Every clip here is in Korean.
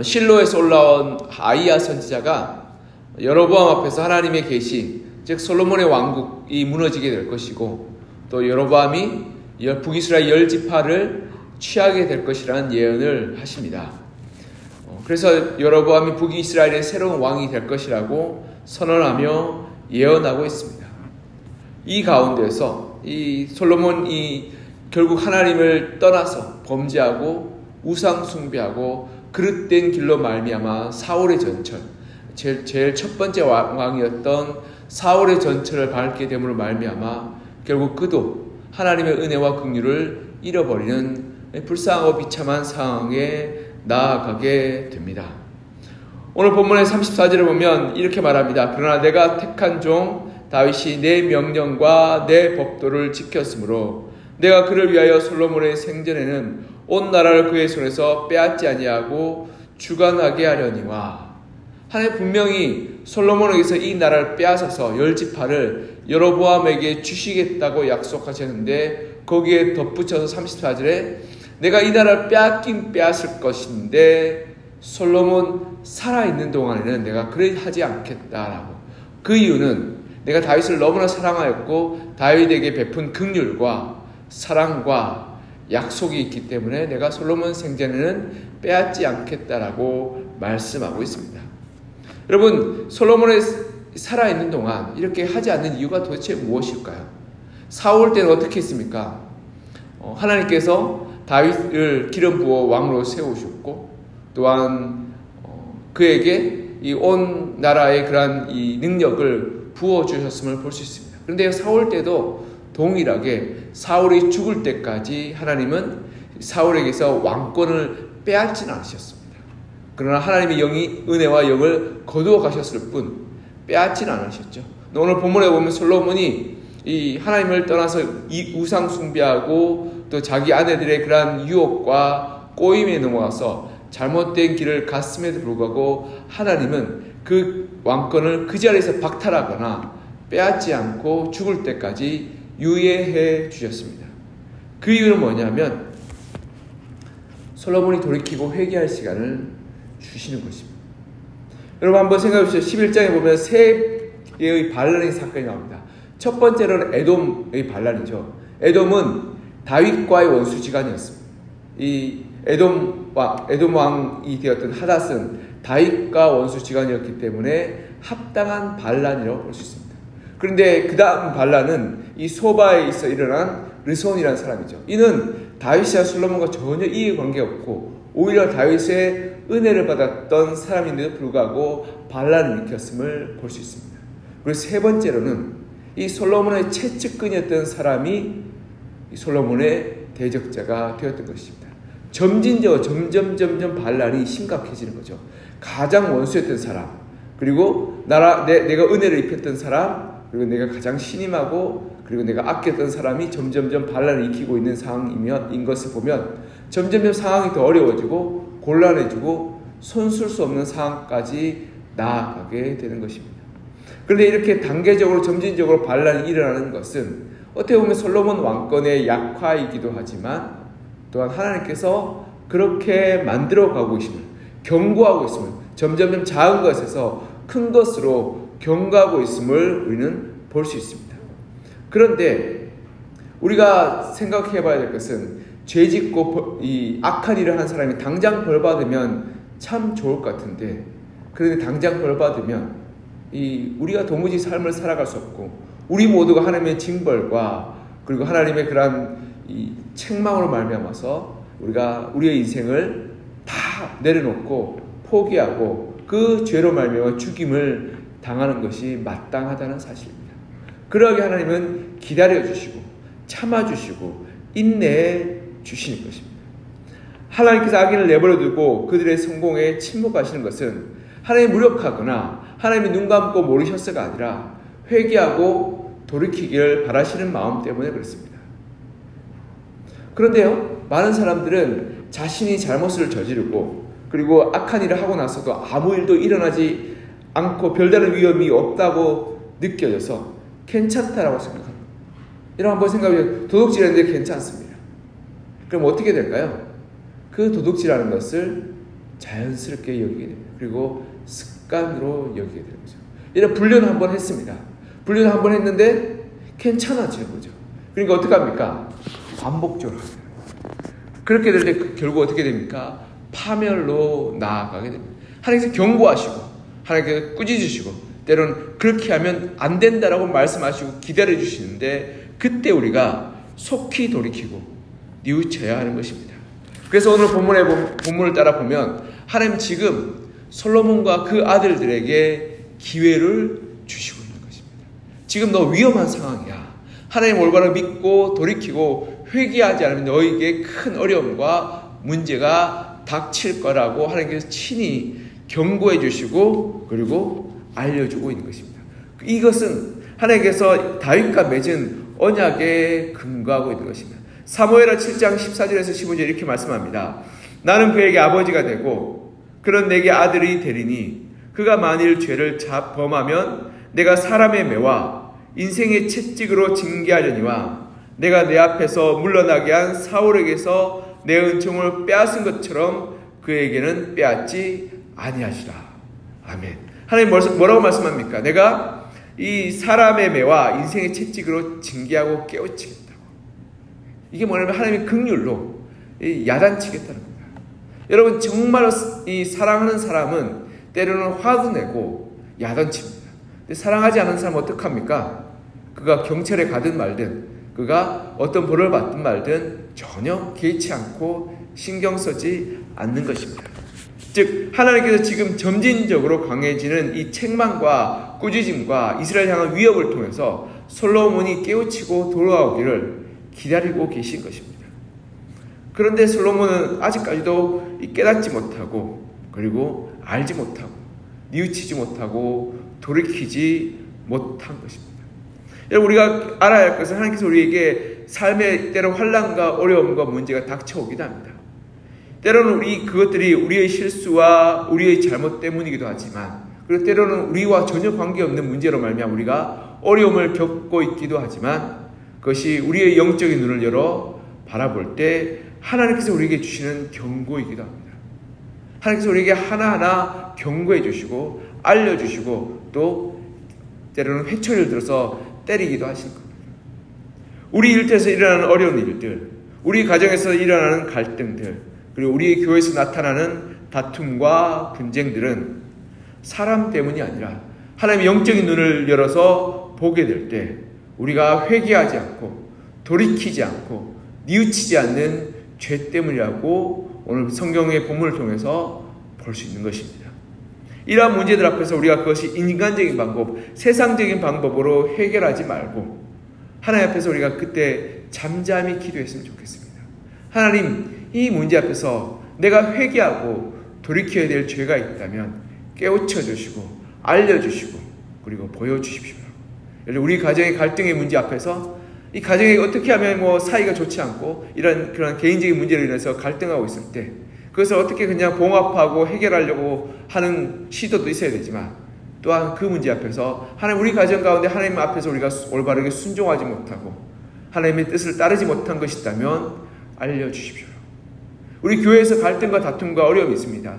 실로에서 올라온 아이야 선지자가 여로보암 앞에서 하나님의 계시, 즉 솔로몬의 왕국이 무너지게 될 것이고 또 여로보암이 북이스라엘 10지파를 취하게 될 것이라는 예언을 하십니다. 그래서 여로보암이 북이스라엘의 새로운 왕이 될 것이라고 선언하며 예언하고 있습니다. 이 가운데서 이 솔로몬이 결국 하나님을 떠나서 범죄하고 우상 숭배하고 그릇된 길로 말미암아 사울의 전철, 제일 첫 번째 왕이었던 사울의 전철을 밟게 됨으로 말미암아 결국 그도 하나님의 은혜와 긍휼을 잃어버리는 불쌍하고 비참한 상황에 나아가게 됩니다. 오늘 본문의 34절을 보면 이렇게 말합니다. 그러나 내가 택한 종 다윗이 내 명령과 내 법도를 지켰으므로 내가 그를 위하여 솔로몬의 생전에는 온 나라를 그의 손에서 빼앗지 아니하고 주관하게 하려니와. 하나님 분명히 솔로몬에게서 이 나라를 빼앗아서 10지파를 여로보암에게 주시겠다고 약속하셨는데 거기에 덧붙여서 34절에 내가 이 나라를 빼앗긴 빼앗을 것인데 솔로몬 살아있는 동안에는 내가 그래 하지 않겠다라고. 그 이유는 내가 다윗을 너무나 사랑하였고 다윗에게 베푼 긍휼과 사랑과 약속이 있기 때문에 내가 솔로몬 생전에는 빼앗지 않겠다라고 말씀하고 있습니다. 여러분, 솔로몬이 살아있는 동안 이렇게 하지 않는 이유가 도대체 무엇일까요? 사울 때는 어떻게 했습니까? 하나님께서 다윗을 기름 부어 왕으로 세우셨고 또한 그에게 이 온 나라의 그러한 이 능력을 부어주셨음을 볼 수 있습니다. 그런데 사울 때도 동일하게 사울이 죽을 때까지 하나님은 사울에게서 왕권을 빼앗지는 않으셨습니다. 그러나 하나님의 영이 은혜와 영을 거두어 가셨을 뿐 빼앗지는 않으셨죠. 오늘 본문에 보면 솔로몬이 이 하나님을 떠나서 이 우상 숭배하고 또 자기 아내들의 그러한 유혹과 꼬임에 넘어가서 잘못된 길을 갔음에도 불구하고 하나님은 그 왕권을 그 자리에서 박탈하거나 빼앗지 않고 죽을 때까지 유예해 주셨습니다. 그 이유는 뭐냐면 솔로몬이 돌이키고 회개할 시간을 주시는 것입니다. 여러분 한번 생각해 보시죠. 11장에 보면 세 개의 반란의 사건이 나옵니다. 첫 번째로는 에돔의 반란이죠. 에돔은 다윗과의 원수지간이었습니다. 이 에돔 왕이 되었던 하닷은 다윗과 원수지간이었기 때문에 합당한 반란이라고 볼 수 있습니다. 그런데 그 다음 반란은 이 소바에 있어 일어난 르손이라는 사람이죠. 이는 다윗이와 솔로몬과 전혀 이해관계 없고 오히려 다윗의 은혜를 받았던 사람인데도 불구하고 반란을 일으켰음을 볼 수 있습니다. 그리고 세 번째로는 이 솔로몬의 채찍근이었던 사람이 이 솔로몬의 대적자가 되었던 것입니다. 점진적으로 점점 반란이 심각해지는 거죠. 가장 원수였던 사람, 그리고 내가 은혜를 입혔던 사람, 그리고 내가 가장 신임하고 그리고 내가 아꼈던 사람이 점점 반란을 일으키고 있는 상황인 것을 보면 점점 상황이 더 어려워지고 곤란해지고 손쓸 수 없는 상황까지 나아가게 되는 것입니다. 그런데 이렇게 단계적으로 점진적으로 반란이 일어나는 것은 어떻게 보면 솔로몬 왕권의 약화이기도 하지만 또한 하나님께서 그렇게 만들어가고 있음을, 경고하고 있음을, 점점 작은 것에서 큰 것으로 경고하고 있음을 우리는 볼 수 있습니다. 그런데 우리가 생각해 봐야 될 것은 죄짓고 이 악한 일을 한 사람이 당장 벌 받으면 참 좋을 것 같은데, 그런데 당장 벌 받으면 우리가 도무지 삶을 살아갈 수 없고 우리 모두가 하나님의 징벌과 그리고 하나님의 그러한 이 책망으로 말미암아서 우리가 우리의 인생을 다 내려놓고 포기하고 그 죄로 말미암아 죽임을 당하는 것이 마땅하다는 사실입니다. 그러하게 하나님은 기다려주시고 참아주시고 인내해 주시는 것입니다. 하나님께서 악인을 내버려두고 그들의 성공에 침묵하시는 것은 하나님이 무력하거나 하나님이 눈 감고 모르셨어가 아니라 회개하고 돌이키기를 바라시는 마음 때문에 그렇습니다. 그런데요, 많은 사람들은 자신이 잘못을 저지르고 그리고 악한 일을 하고 나서도 아무 일도 일어나지 않고 별다른 위험이 없다고 느껴져서 괜찮다라고 생각합니다. 이런 한번 생각해보면 도둑질했는데 괜찮습니다. 그럼 어떻게 될까요? 그 도둑질하는 것을 자연스럽게 여기게 됩니다. 그리고 습관으로 여기게 되는 거죠. 이런 훈련 한번 했습니다. 훈련 한번 했는데 괜찮아지는 거죠. 그러니까 어떻게 합니까? 반복적으로 합니다. 그렇게 될 때 결국 어떻게 됩니까? 파멸로 나아가게 됩니다. 하나님께서 경고하시고 하나님께서 꾸짖으시고 때로는 그렇게 하면 안 된다라고 말씀하시고 기다려주시는데 그때 우리가 속히 돌이키고 뉘우쳐야 하는 것입니다. 그래서 오늘 본문을 따라 보면 하나님 지금 솔로몬과 그 아들들에게 기회를 주시고 있는 것입니다. 지금 너 위험한 상황이야. 하나님 올바로 믿고 돌이키고 회개하지 않으면 너에게 큰 어려움과 문제가 닥칠 거라고 하나님께서 친히 경고해 주시고 그리고 알려주고 있는 것입니다. 이것은 하나님께서 다윗과 맺은 언약에 근거하고 있는 것입니다. 사무엘하 7장 14절에서 15절 이렇게 말씀합니다. 나는 그에게 아버지가 되고 그런 내게 아들이 되리니 그가 만일 죄를 범하면 내가 사람의 매와 인생의 채찍으로 징계하려니와 내가 내 앞에서 물러나게 한 사울에게서 내 은총을 빼앗은 것처럼 그에게는 빼앗지 아니하시라. 아멘. 하나님 뭐라고 말씀합니까? 내가 이 사람의 매와 인생의 채찍으로 징계하고 깨우치겠다고. 이게 뭐냐면 하나님의 긍휼로 야단치겠다는 겁니다. 여러분 정말 이 사랑하는 사람은 때로는 화도 내고 야단칩니다. 근데 사랑하지 않는 사람은 어떡합니까? 그가 경찰에 가든 말든 그가 어떤 벌을 받든 말든 전혀 개의치 않고 신경 쓰지 않는 것입니다. 즉 하나님께서 지금 점진적으로 강해지는 이 책망과 꾸짖음과 이스라엘 향한 위협을 통해서 솔로몬이 깨우치고 돌아오기를 기다리고 계신 것입니다. 그런데 솔로몬은 아직까지도 깨닫지 못하고 그리고 알지 못하고 뉘우치지 못하고 돌이키지 못한 것입니다. 여러분 우리가 알아야 할 것은 하나님께서 우리에게 삶의 때로 환난과 어려움과 문제가 닥쳐오기도 합니다. 때로는 그것들이 우리의 실수와 우리의 잘못 때문이기도 하지만 그리고 때로는 우리와 전혀 관계없는 문제로 말미암아 우리가 어려움을 겪고 있기도 하지만 그것이 우리의 영적인 눈을 열어 바라볼 때 하나님께서 우리에게 주시는 경고이기도 합니다. 하나님께서 우리에게 하나하나 경고해 주시고 알려주시고 또 때로는 회초리를 들어서 때리기도 하실 겁니다. 우리 일터에서 일어나는 어려운 일들, 우리 가정에서 일어나는 갈등들, 그리고 우리 교회에서 나타나는 다툼과 분쟁들은 사람 때문이 아니라 하나님의 영적인 눈을 열어서 보게 될 때 우리가 회개하지 않고 돌이키지 않고 뉘우치지 않는 죄 때문이라고 오늘 성경의 본문을 통해서 볼 수 있는 것입니다. 이러한 문제들 앞에서 우리가 그것이 인간적인 방법, 세상적인 방법으로 해결하지 말고 하나님 앞에서 우리가 그때 잠잠히 기도했으면 좋겠습니다. 하나님, 이 문제 앞에서 내가 회개하고 돌이켜야 될 죄가 있다면 깨우쳐 주시고 알려주시고 그리고 보여주십시오. 우리 가정의 갈등의 문제 앞에서 이 가정이 어떻게 하면 사이가 좋지 않고 이런 그런 개인적인 문제로 인해서 갈등하고 있을 때 그것을 어떻게 그냥 봉합하고 해결하려고 하는 시도도 있어야 되지만 또한 그 문제 앞에서 하나님 우리 가정 가운데 하나님 앞에서 우리가 올바르게 순종하지 못하고 하나님의 뜻을 따르지 못한 것이 있다면 알려주십시오. 우리 교회에서 갈등과 다툼과 어려움이 있습니다.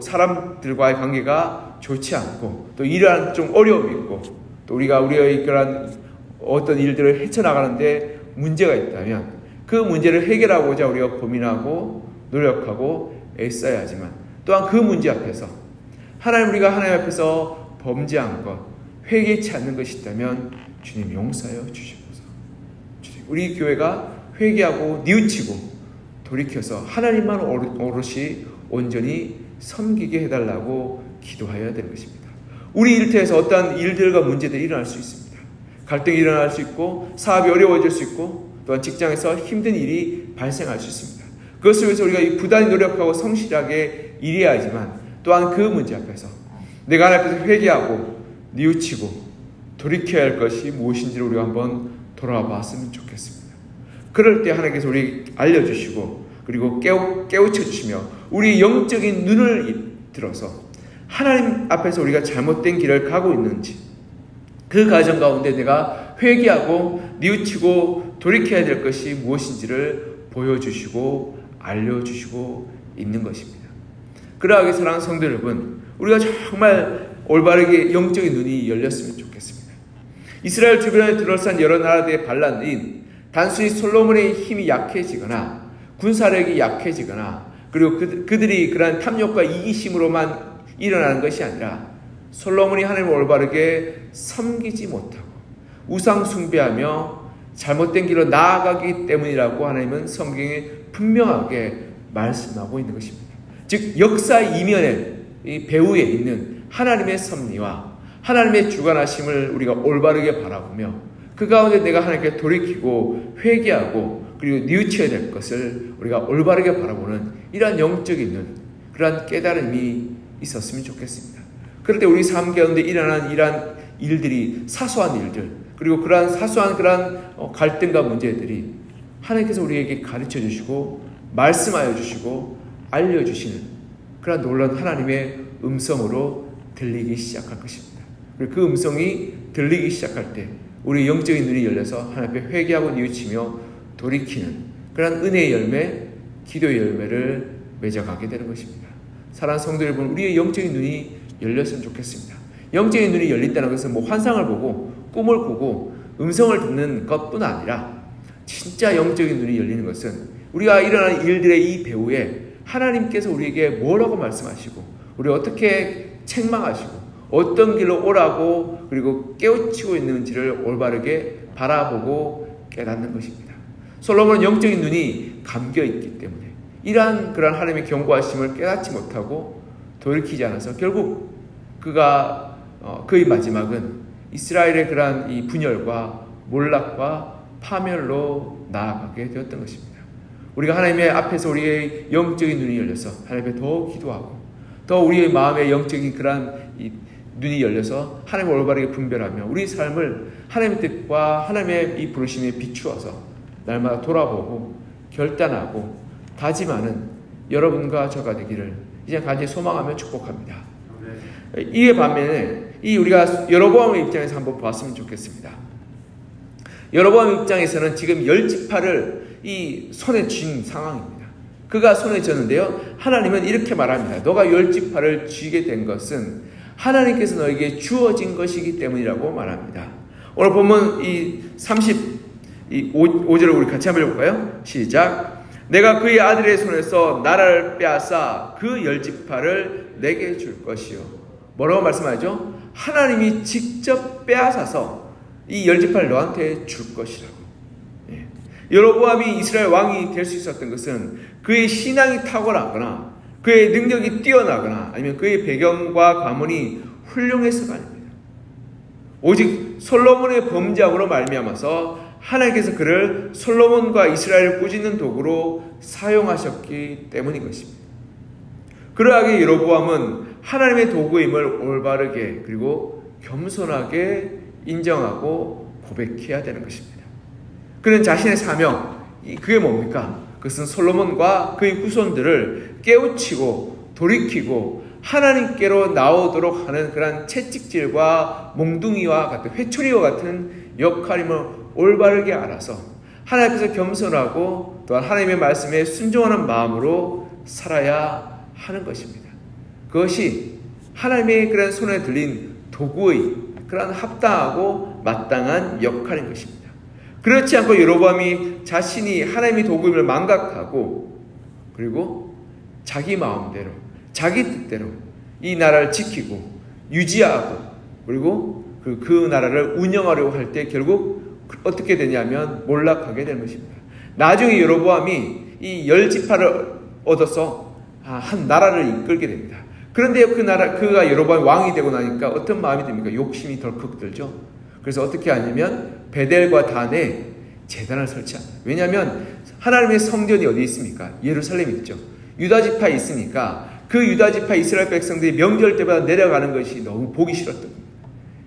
사람들과의 관계가 좋지 않고 또 이러한 좀 어려움이 있고 또 우리가 우리의 그런 어떤 일들을 헤쳐나가는데 문제가 있다면 그 문제를 해결하고자 우리가 고민하고 노력하고 애써야 하지만 또한 그 문제 앞에서 우리가 하나님 앞에서 범죄한 것, 회개치 않는 것이 있다면 주님 용서하여 주시옵소서. 주님, 우리 교회가 회개하고 뉘우치고 돌이켜서 하나님만 오롯이 온전히 섬기게 해달라고 기도해야 되는 것입니다. 우리 일터에서 어떠한 일들과 문제들이 일어날 수 있습니다. 갈등이 일어날 수 있고 사업이 어려워질 수 있고 또한 직장에서 힘든 일이 발생할 수 있습니다. 그것을 위해서 우리가 부단히 노력하고 성실하게 일해야 하지만 또한 그 문제 앞에서 내가 하나님 앞에서 회개하고 뉘우치고 돌이켜야 할 것이 무엇인지를 우리가 한번 돌아와 봤으면 좋겠습니다. 그럴 때 하나님께서 우리 알려주시고 그리고 깨우쳐 주시며 우리 영적인 눈을 들어서 하나님 앞에서 우리가 잘못된 길을 가고 있는지 그 과정 가운데 내가 회개하고 뉘우치고 돌이켜야 될 것이 무엇인지를 보여주시고 알려주시고 있는 것입니다. 그러하게 사랑하는 성도 여러분, 우리가 정말 올바르게 영적인 눈이 열렸으면 좋겠습니다. 이스라엘 주변에 둘러싼 여러 나라들의 반란인 단순히 솔로몬의 힘이 약해지거나 군사력이 약해지거나 그리고 그들이 그러한 탐욕과 이기심으로만 일어나는 것이 아니라 솔로몬이 하나님을 올바르게 섬기지 못하고 우상 숭배하며 잘못된 길로 나아가기 때문이라고 하나님은 성경에 분명하게 말씀하고 있는 것입니다. 즉 역사 이면에 이 배후에 있는 하나님의 섭리와 하나님의 주관하심을 우리가 올바르게 바라보며 그 가운데 내가 하나님께 돌이키고 회개하고 그리고 뉘우쳐야 될 것을 우리가 올바르게 바라보는 이러한 영적인 눈, 그러한 깨달음이 있었으면 좋겠습니다. 그럴 때 우리 삶 가운데 일어나는 이러한 일들이 사소한 일들, 그리고 그러한 사소한 그러한 갈등과 문제들이 하나님께서 우리에게 가르쳐 주시고 말씀하여 주시고 알려주시는 그러한 놀라운 하나님의 음성으로 들리기 시작할 것입니다. 그리고 그 음성이 들리기 시작할 때 우리 영적인 눈이 열려서 하나님 앞에 회개하고 뉘우치며 돌이키는 그러한 은혜의 열매, 기도의 열매를 맺어가게 되는 것입니다. 사랑하는 성도 여러분, 우리의 영적인 눈이 열렸으면 좋겠습니다. 영적인 눈이 열린다는 것은 뭐 환상을 보고 꿈을 꾸고 음성을 듣는 것뿐 아니라 진짜 영적인 눈이 열리는 것은 우리가 일어나는 일들의 이 배후에 하나님께서 우리에게 뭐라고 말씀하시고 우리 어떻게 책망하시고 어떤 길로 오라고 그리고 깨우치고 있는지를 올바르게 바라보고 깨닫는 것입니다. 솔로몬은 영적인 눈이 감겨있기 때문에 이러한 그런 하나님의 경고하심을 깨닫지 못하고 돌이키지 않아서 결국 그의 마지막은 이스라엘의 그러한 이 분열과 몰락과 파멸로 나아가게 되었던 것입니다. 우리가 하나님의 앞에서 우리의 영적인 눈이 열려서 하나님 앞에 더 기도하고 더 우리의 마음의 영적인 그러한 이 눈이 열려서 하나님을 올바르게 분별하며 우리 삶을 하나님의 뜻과 하나님의 이 부르심에 비추어서 날마다 돌아보고 결단하고 다짐하는 여러분과 저가 되기를 이제 간절히 소망하며 축복합니다. 이에 반면에 우리가 여로보암의 입장에서 한번 보았으면 좋겠습니다. 여로보암 입장에서는 지금 10지파를 이 손에 쥔 상황입니다. 그가 손에 쥐었는데요, 하나님은 이렇게 말합니다. 너가 10지파를 쥐게 된 것은 하나님께서 너에게 주어진 것이기 때문이라고 말합니다. 오늘 보면 이 35절을 우리 같이 한번 읽어볼까요? 시작. 내가 그의 아들의 손에서 나라를 빼앗아 그 10지파를 내게 줄 것이요. 뭐라고 말씀하죠? 하나님이 직접 빼앗아서 이 10지파를 너한테 줄 것이라고. 여로보암이 이스라엘 왕이 될 수 있었던 것은 그의 신앙이 탁월하거나 그의 능력이 뛰어나거나 아니면 그의 배경과 가문이 훌륭해서가 아닙니다. 오직 솔로몬의 범죄함으로 말미암아서 하나님께서 그를 솔로몬과 이스라엘을 꾸짖는 도구로 사용하셨기 때문인 것입니다. 그러하게 여로보암은 하나님의 도구임을 올바르게 그리고 겸손하게 인정하고 고백해야 되는 것입니다. 그는 자신의 사명, 그게 뭡니까? 그것은 솔로몬과 그의 후손들을 깨우치고 돌이키고 하나님께로 나오도록 하는 그런 채찍질과 몽둥이와 같은 회초리와 같은 역할임을 올바르게 알아서 하나님 앞에서 겸손하고 또한 하나님의 말씀에 순종하는 마음으로 살아야 하는 것입니다. 그것이 하나님의 그런 손에 들린 도구의 그런 합당하고 마땅한 역할인 것입니다. 그렇지 않고 여로보암이 자신이 하나님의 도구임을 망각하고 그리고 자기 마음대로 자기 뜻대로 이 나라를 지키고 유지하고 그리고 그 나라를 운영하려고 할 때 결국 어떻게 되냐면 몰락하게 되는 것입니다. 나중에 여로보암이 이 10지파를 얻어서 한 나라를 이끌게 됩니다. 그런데 그가 여로보암이 왕이 되고 나니까 어떤 마음이 듭니까? 욕심이 덜컥 들죠. 그래서 어떻게 하냐면 베델과 단에 제단을 설치합니다. 왜냐하면 하나님의 성전이 어디 있습니까? 예루살렘에 있죠. 유다지파에 있으니까 그 유다지파 이스라엘 백성들이 명절 때마다 내려가는 것이 너무 보기 싫었던 겁니다.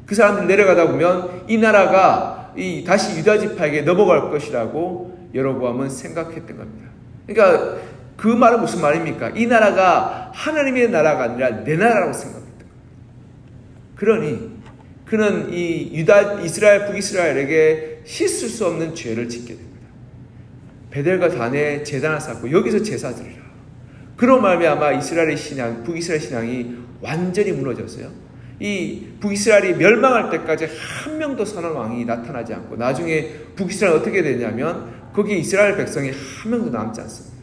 그 사람들 내려가다 보면 이 나라가 다시 유다지파에게 넘어갈 것이라고 여로보암은 생각했던 겁니다. 그러니까 그 말은 무슨 말입니까? 이 나라가 하나님의 나라가 아니라 내 나라라고 생각했던 겁니다. 그러니 그는 이스라엘 북이스라엘에게 씻을 수 없는 죄를 짓게 됩니다. 베델과 단에 제단을 쌓고 여기서 제사 드리라. 그로 말미암아 이스라엘의 신앙, 북이스라엘 신앙이 완전히 무너졌어요. 이 북이스라엘이 멸망할 때까지 한 명도 선한 왕이 나타나지 않고 나중에 북이스라엘 어떻게 되냐면 거기에 이스라엘 백성이 한 명도 남지 않습니다.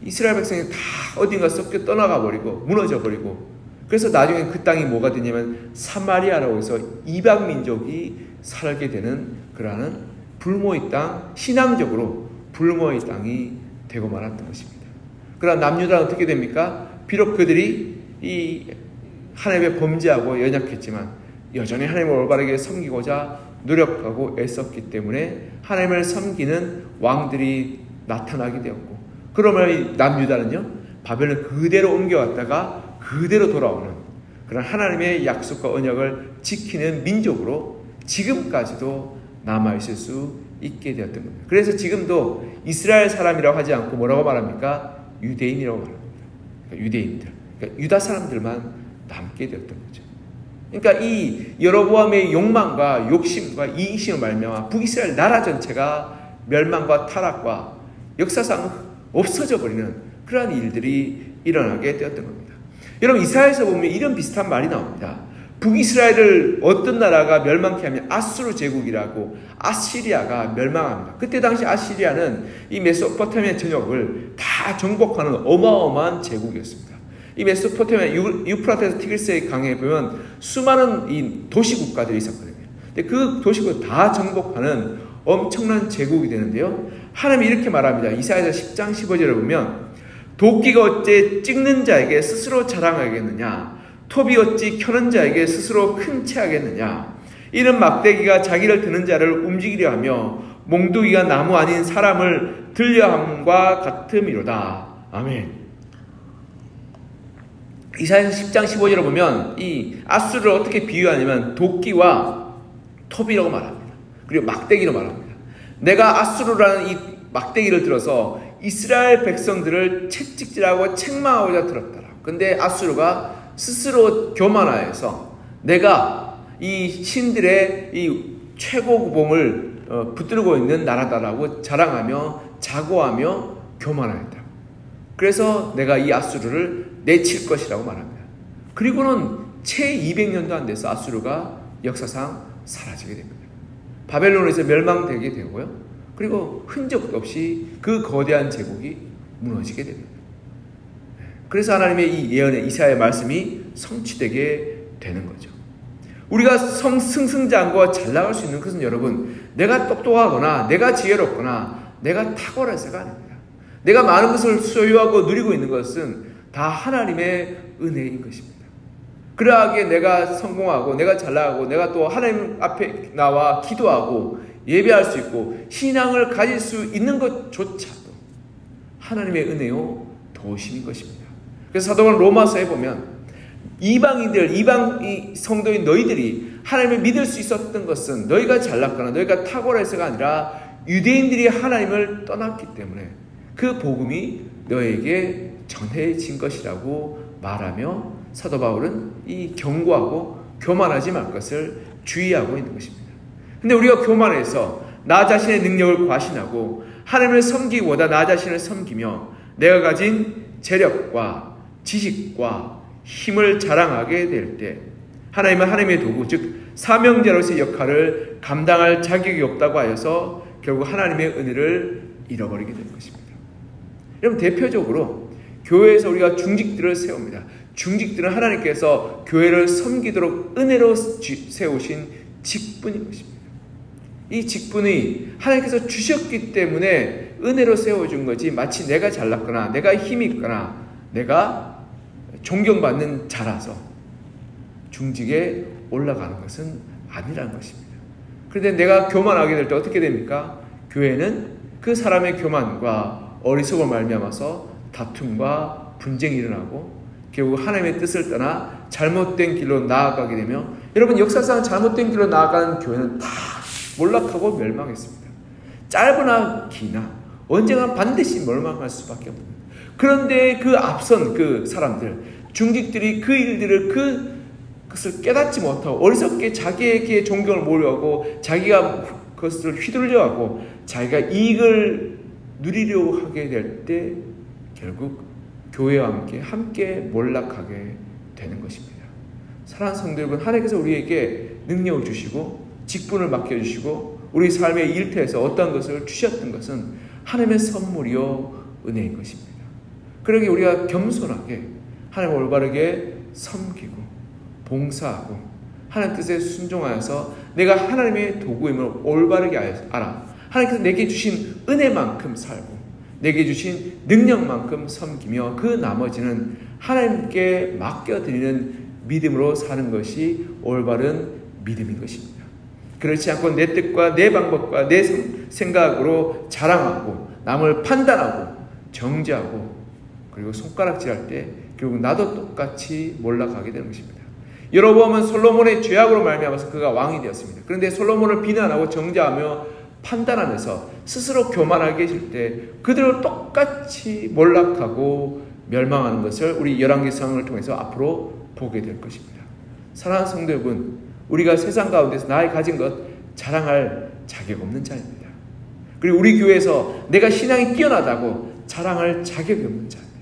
이스라엘 백성이 다 어딘가 섞여 떠나가 버리고 무너져 버리고, 그래서 나중에 그 땅이 뭐가 되냐면 사마리아라고 해서 이방 민족이 살게 되는 그러한 불모의 땅, 신앙적으로 불모의 땅이 되고 말았던 것입니다. 그러나 남유다는 어떻게 됩니까? 비록 그들이 이 하나님의 범죄하고 연약했지만 여전히 하나님을 올바르게 섬기고자 노력하고 애썼기 때문에 하나님을 섬기는 왕들이 나타나게 되었고, 그러면 남유다는요 바벨론 그대로 옮겨왔다가 그대로 돌아오는 그런 하나님의 약속과 언약을 지키는 민족으로 지금까지도 남아있을 수 있게 되었던 겁니다. 그래서 지금도 이스라엘 사람이라고 하지 않고 뭐라고 말합니까? 유대인이라고 말합니다. 그러니까 유대인들, 그러니까 유다 사람들만 남게 되었던 거죠. 그러니까 이 여로보암의 욕망과 욕심과 이기심을 말미암아 북이스라엘 나라 전체가 멸망과 타락과 역사상 없어져 버리는 그러한 일들이 일어나게 되었던 겁니다. 여러분, 이사야에서 보면 이런 비슷한 말이 나옵니다. 북이스라엘을 어떤 나라가 멸망케 하면 아수르 제국이라고, 아시리아가 멸망합니다. 그때 당시 아시리아는 이 메소포타미아 전역을 다 정복하는 어마어마한 제국이었습니다. 이 메소포타미아 유프라테스 티그리스의 강에 보면 수많은 이 도시 국가들이 있었거든요. 근데 그 도시국을 다 정복하는 엄청난 제국이 되는데요, 하나님이 이렇게 말합니다. 이사야서 10장 15절을 보면 도끼가 어째 찍는 자에게 스스로 자랑하겠느냐, 톱이 어찌 켜는 자에게 스스로 큰 체하겠느냐. 이는 막대기가 자기를 드는 자를 움직이려 하며 몽둥이가 나무 아닌 사람을 들려함과 같음이로다. 아멘. 이사야서 10장 15절을 보면 이 아수르를 어떻게 비유하냐면 도끼와 톱이라고 말합니다. 그리고 막대기로 말합니다. 내가 아수르라는 이 막대기를 들어서 이스라엘 백성들을 채찍질하고 책망하고자 들었더라. 근데 아수르가 스스로 교만하여서 내가 이 신들의 이 최고봉을 붙들고 있는 나라다라고 자랑하며 자고하며 교만하였다. 그래서 내가 이 아수르를 내칠 것이라고 말합니다. 그리고는 채 200년도 안 돼서 아수르가 역사상 사라지게 됩니다. 바벨론에서 멸망되게 되고요. 그리고 흔적도 없이 그 거대한 제국이 무너지게 됩니다. 그래서 하나님의 이 예언의 이사야의 말씀이 성취되게 되는 거죠. 우리가 승승장구와 잘 나갈 수 있는 것은 여러분, 내가 똑똑하거나 내가 지혜롭거나 내가 탁월해서가 아닙니다. 내가 많은 것을 소유하고 누리고 있는 것은 다 하나님의 은혜인 것입니다. 그러하기에 내가 성공하고 내가 잘 나가고 내가 또 하나님 앞에 나와 기도하고 예배할 수 있고 신앙을 가질 수 있는 것조차도 하나님의 은혜요 도우심인 것입니다. 그래서 사도관 로마서에 보면 이방인들, 이방 성도인 너희들이 하나님을 믿을 수 있었던 것은 너희가 잘났거나 너희가 탁월해서가 아니라 유대인들이 하나님을 떠났기 때문에 그 복음이 너에게 전해진 것이라고 말하며 사도 바울은 이 경고하고 교만하지 말 것을 주의하고 있는 것입니다. 근데 우리가 교만해서 나 자신의 능력을 과신하고 하나님을 섬기기보다 나 자신을 섬기며 내가 가진 재력과 지식과 힘을 자랑하게 될 때 하나님은 하나님의 도구, 즉 사명자로서의 역할을 감당할 자격이 없다고 하여서 결국 하나님의 은혜를 잃어버리게 되는 것입니다. 여러분, 대표적으로 교회에서 우리가 중직들을 세웁니다. 중직들은 하나님께서 교회를 섬기도록 은혜로 세우신 직분인 것입니다. 이 직분이 하나님께서 주셨기 때문에 은혜로 세워준 거지, 마치 내가 잘났거나 내가 힘이 있거나 내가 존경받는 자라서 중직에 올라가는 것은 아니라는 것입니다. 그런데 내가 교만하게 될 때 어떻게 됩니까? 교회는 그 사람의 교만과 어리석음을 말미암아서 다툼과 분쟁이 일어나고 결국 하나님의 뜻을 떠나 잘못된 길로 나아가게 되며, 여러분, 역사상 잘못된 길로 나아가는 교회는 다 몰락하고 멸망했습니다. 짧으나 기나 언젠가 반드시 멸망할 수밖에 없습니다. 그런데 그 앞선 그 사람들, 중직들이 그 일들을 그것을 깨닫지 못하고 어리석게 자기에게 존경을 모으려고 자기가 그것을 휘둘려하고 자기가 이익을 누리려고 하게 될 때 결국 교회와 함께 몰락하게 되는 것입니다. 사랑하는 성도 여러분, 하나님께서 우리에게 능력을 주시고 직분을 맡겨주시고 우리 삶의 일터에서 어떤 것을 주셨던 것은 하나님의 선물이요 은혜인 것입니다. 그러기에 우리가 겸손하게 하나님을 올바르게 섬기고 봉사하고 하나님 뜻에 순종하여서 내가 하나님의 도구임을 올바르게 알아 하나님께서 내게 주신 은혜만큼 살고 내게 주신 능력만큼 섬기며 그 나머지는 하나님께 맡겨드리는 믿음으로 사는 것이 올바른 믿음인 것입니다. 그렇지 않고 내 뜻과 내 방법과 내 생각으로 자랑하고 남을 판단하고 정죄하고 그리고 손가락질할 때 결국 나도 똑같이 몰락하게 되는 것입니다. 여로보암은 솔로몬의 죄악으로 말미암아서 그가 왕이 되었습니다. 그런데 솔로몬을 비난하고 정죄하며 판단하면서 스스로 교만하게 계실 때 그들을 똑같이 몰락하고 멸망하는 것을 우리 열왕기상을 통해서 앞으로 보게 될 것입니다. 사랑하는 성도 여러분, 우리가 세상 가운데서 나의 가진 것 자랑할 자격 없는 자입니다. 그리고 우리 교회에서 내가 신앙이 뛰어나다고 자랑할 자격이 없는 자입니다.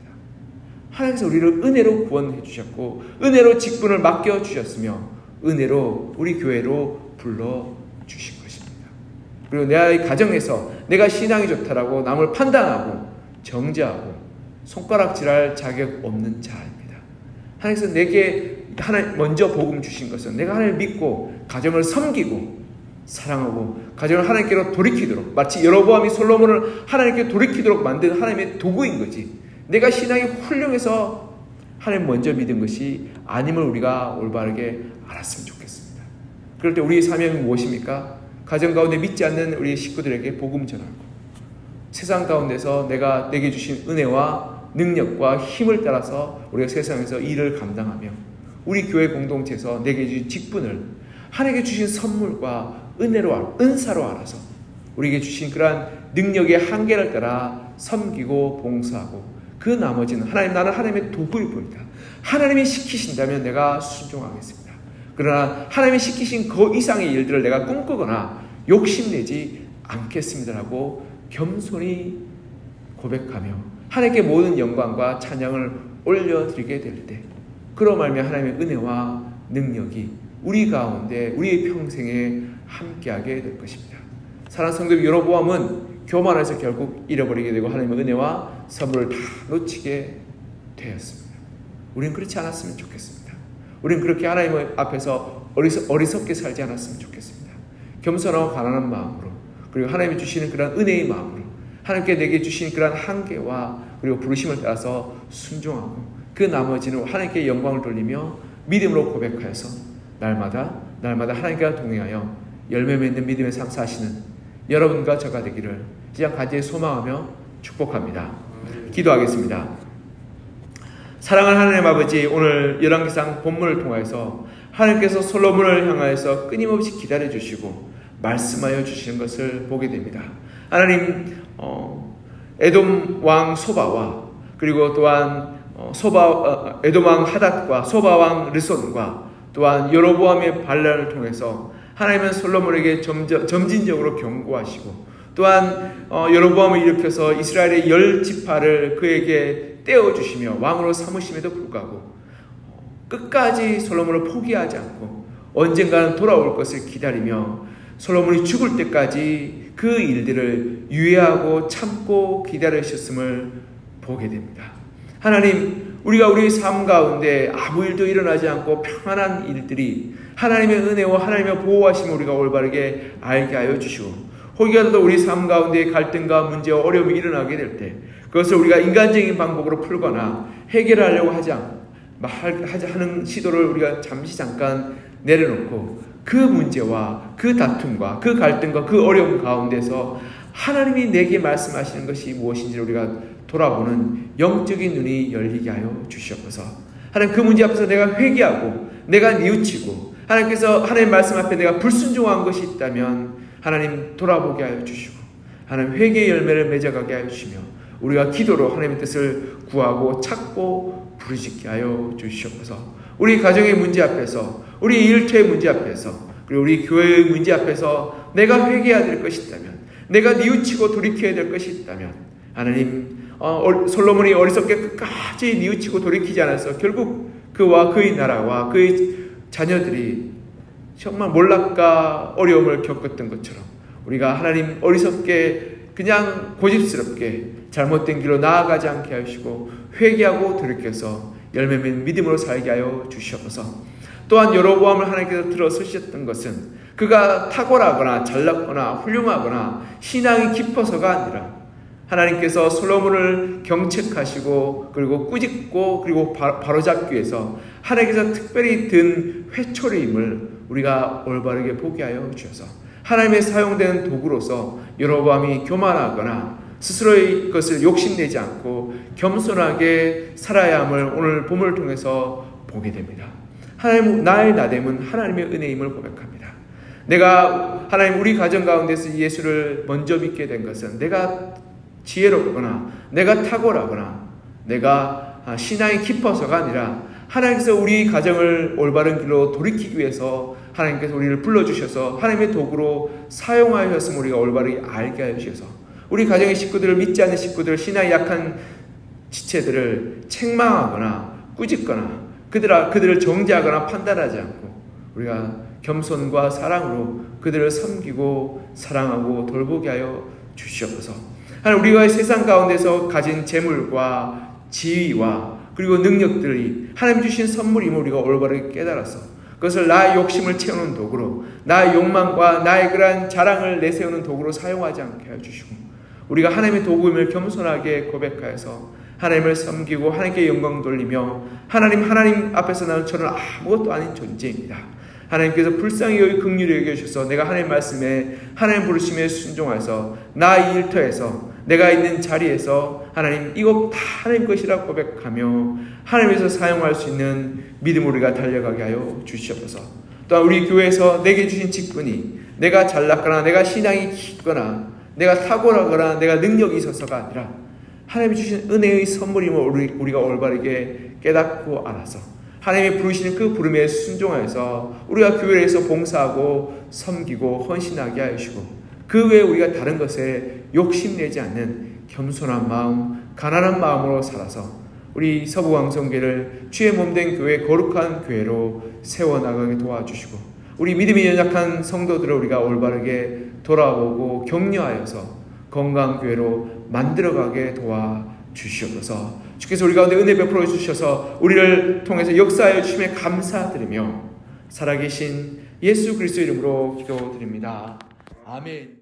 하나님께서 우리를 은혜로 구원해 주셨고 은혜로 직분을 맡겨 주셨으며 은혜로 우리 교회로 불러 주신 것입니다. 그리고 내 가정에서 내가 신앙이 좋다라고 남을 판단하고 정죄하고 손가락질할 자격 없는 자입니다. 하나님께서 내게 하나님 먼저 복음 주신 것은 내가 하나님을 믿고 가정을 섬기고 사랑하고 가정을 하나님께로 돌이키도록 마치 여로보암이 솔로몬을 하나님께 돌이키도록 만든 하나님의 도구인 거지 내가 신앙이 훌륭해서 하나님 먼저 믿은 것이 아님을 우리가 올바르게 알았으면 좋겠습니다. 그럴 때 우리의 사명이 무엇입니까? 가정 가운데 믿지 않는 우리 식구들에게 복음 전하고 세상 가운데서 내게 주신 은혜와 능력과 힘을 따라서 우리가 세상에서 일을 감당하며 우리 교회 공동체에서 내게 주신 직분을 하나님께 주신 선물과 은사로 알아서 우리에게 주신 그러한 능력의 한계를 따라 섬기고 봉사하고 그 나머지는 나는 하나님의 도구일 뿐이다. 하나님이 시키신다면 내가 순종하겠습니다. 그러나 하나님이 시키신 그 이상의 일들을 내가 꿈꾸거나 욕심내지 않겠습니다라고 겸손히 고백하며 하나님께 모든 영광과 찬양을 올려드리게 될 때 그로 말미암아 하나님의 은혜와 능력이 우리 가운데 우리의 평생에 함께하게 될 것입니다. 사랑하는 성도 여로보암은 교만해서 결국 잃어버리게 되고 하나님의 은혜와 선물을 다 놓치게 되었습니다. 우리는 그렇지 않았으면 좋겠습니다. 우리는 그렇게 하나님 앞에서 어리석게 살지 않았으면 좋겠습니다. 겸손하고 가난한 마음으로 그리고 하나님이 주시는 그런 은혜의 마음으로 하나님께 내게 주신 그런 한계와 그리고 부르심을 따라서 순종하고 그 나머지는 하나님께 영광을 돌리며 믿음으로 고백하여서 날마다 하나님과 동행하여 열매 맺는 믿음의 삶 사시는 여러분과 저가 되기를 시작 간절히 소망하며 축복합니다. 기도하겠습니다. 사랑하는 하나님 아버지, 오늘 열왕기상 본문을 통해서 하나님께서 솔로몬을 향하여서 끊임없이 기다려 주시고 말씀하여 주시는 것을 보게 됩니다. 하나님, 에돔 왕 소바와 그리고 또한 에돔 왕 하닷과 소바 왕 르손과 또한 여로보암의 반란을 통해서 하나님은 솔로몬에게 점진적으로 경고하시고 또한 여로보암을 일으켜서 이스라엘의 10지파를 그에게 떼어주시며 왕으로 삼으심에도 불구하고 끝까지 솔로몬을 포기하지 않고 언젠가는 돌아올 것을 기다리며 솔로몬이 죽을 때까지 그 일들을 유예하고 참고 기다리셨음을 보게 됩니다. 하나님, 우리가 우리의 삶 가운데 아무 일도 일어나지 않고 평안한 일들이 하나님의 은혜와 하나님의 보호하심을 우리가 올바르게 알게 하여 주시고 혹여라도 우리 삶 가운데 갈등과 문제와 어려움이 일어나게 될 때 그것을 우리가 인간적인 방법으로 풀거나 해결하려고 하는 시도를 우리가 잠깐 내려놓고 그 문제와 그 다툼과 그 갈등과 그 어려움 가운데서 하나님이 내게 말씀하시는 것이 무엇인지를 우리가 돌아보는 영적인 눈이 열리게 하여 주시옵소서. 하나님, 그 문제 앞에서 내가 회개하고 내가 뉘우치고 하나님께서 하나님 말씀 앞에 내가 불순종한 것이 있다면 하나님 돌아보게 하여 주시고 하나님 회개의 열매를 맺어가게 하여 주시며 우리가 기도로 하나님의 뜻을 구하고 찾고 부르짖게 하여 주시옵소서. 우리 가정의 문제 앞에서 우리 일터의 문제 앞에서 그리고 우리 교회의 문제 앞에서 내가 회개해야 될 것이 있다면 내가 뉘우치고 돌이켜야 될 것이 있다면 하나님 솔로몬이 어리석게 끝까지 뉘우치고 돌이키지 않아서 결국 그와 그의 나라와 그의 자녀들이 정말 몰락과 어려움을 겪었던 것처럼 우리가 하나님 어리석게 그냥 고집스럽게 잘못된 길로 나아가지 않게 하시고 회개하고 돌이켜서 열매 맺는 믿음으로 살게 하여 주시옵소서. 또한 여로보암을 하나님께서 들어서셨던 것은 그가 탁월하거나 잘났거나 훌륭하거나 신앙이 깊어서가 아니라 하나님께서 솔로몬을 경책하시고 그리고 꾸짖고 그리고 바로잡기 위해서 하나님께서 특별히 든 회초리임을 우리가 올바르게 보게 하여 주셔서 하나님의 사용되는 도구로서 여로보암이 교만하거나 스스로의 것을 욕심내지 않고 겸손하게 살아야 함을 오늘 본문을 통해서 보게 됩니다. 하나님, 나의 나됨은 하나님의 은혜임을 고백합니다. 내가 하나님 우리 가정 가운데서 예수를 먼저 믿게 된 것은 내가 지혜롭거나 내가 탁월하거나 내가 신앙이 깊어서가 아니라 하나님께서 우리 가정을 올바른 길로 돌이키기 위해서 하나님께서 우리를 불러주셔서 하나님의 도구로 사용하셨음을 우리가 올바르게 알게 하여 주셔서 우리 가정의 식구들을 믿지 않는 식구들, 신앙이 약한 지체들을 책망하거나 꾸짖거나 그들을 정죄하거나 판단하지 않고 우리가 겸손과 사랑으로 그들을 섬기고 사랑하고 돌보게 하여 주시옵소서. 하나님, 우리가 세상 가운데서 가진 재물과 지위와 그리고 능력들이 하나님 주신 선물임을 우리가 올바르게 깨달아서 그것을 나의 욕심을 채우는 도구로 나의 욕망과 나의 그러한 자랑을 내세우는 도구로 사용하지 않게 하여 주시고 우리가 하나님의 도구임을 겸손하게 고백하여서 하나님을 섬기고 하나님께 영광 돌리며 하나님 앞에서 나는 저는 아무것도 아닌 존재입니다. 하나님께서 불쌍히 여기 긍휼히 여겨주셔서 내가 하나님 말씀에 하나님 부르심에 순종해서 나의 일터에서 내가 있는 자리에서 하나님 이것 다 하나님 것이라 고백하며 하나님에서 사용할 수 있는 믿음으로 우리가 달려가게 하여 주시옵소서. 또한 우리 교회에서 내게 주신 직분이 내가 잘났거나 내가 신앙이 깊거나 내가 탁월하거나 내가 능력이 있어서가 아니라 하나님이 주신 은혜의 선물임을 우리가 올바르게 깨닫고 알아서 하나님이 부르시는 그 부름에 순종하여서 우리가 교회에서 봉사하고 섬기고 헌신하게 하시고 그 외에 우리가 다른 것에 욕심내지 않는 겸손한 마음, 가난한 마음으로 살아서 우리 서부광성교회를 주의 몸된 교회, 거룩한 교회로 세워나가게 도와주시고 우리 믿음이 연약한 성도들을 우리가 올바르게 돌아보고 격려하여서 건강한 교회로 만들어가게 도와주시옵소서. 주께서 우리 가운데 은혜 베풀어 주셔서 우리를 통해서 역사하여 주심에 감사드리며 살아계신 예수 그리스도 이름으로 기도드립니다. 아멘.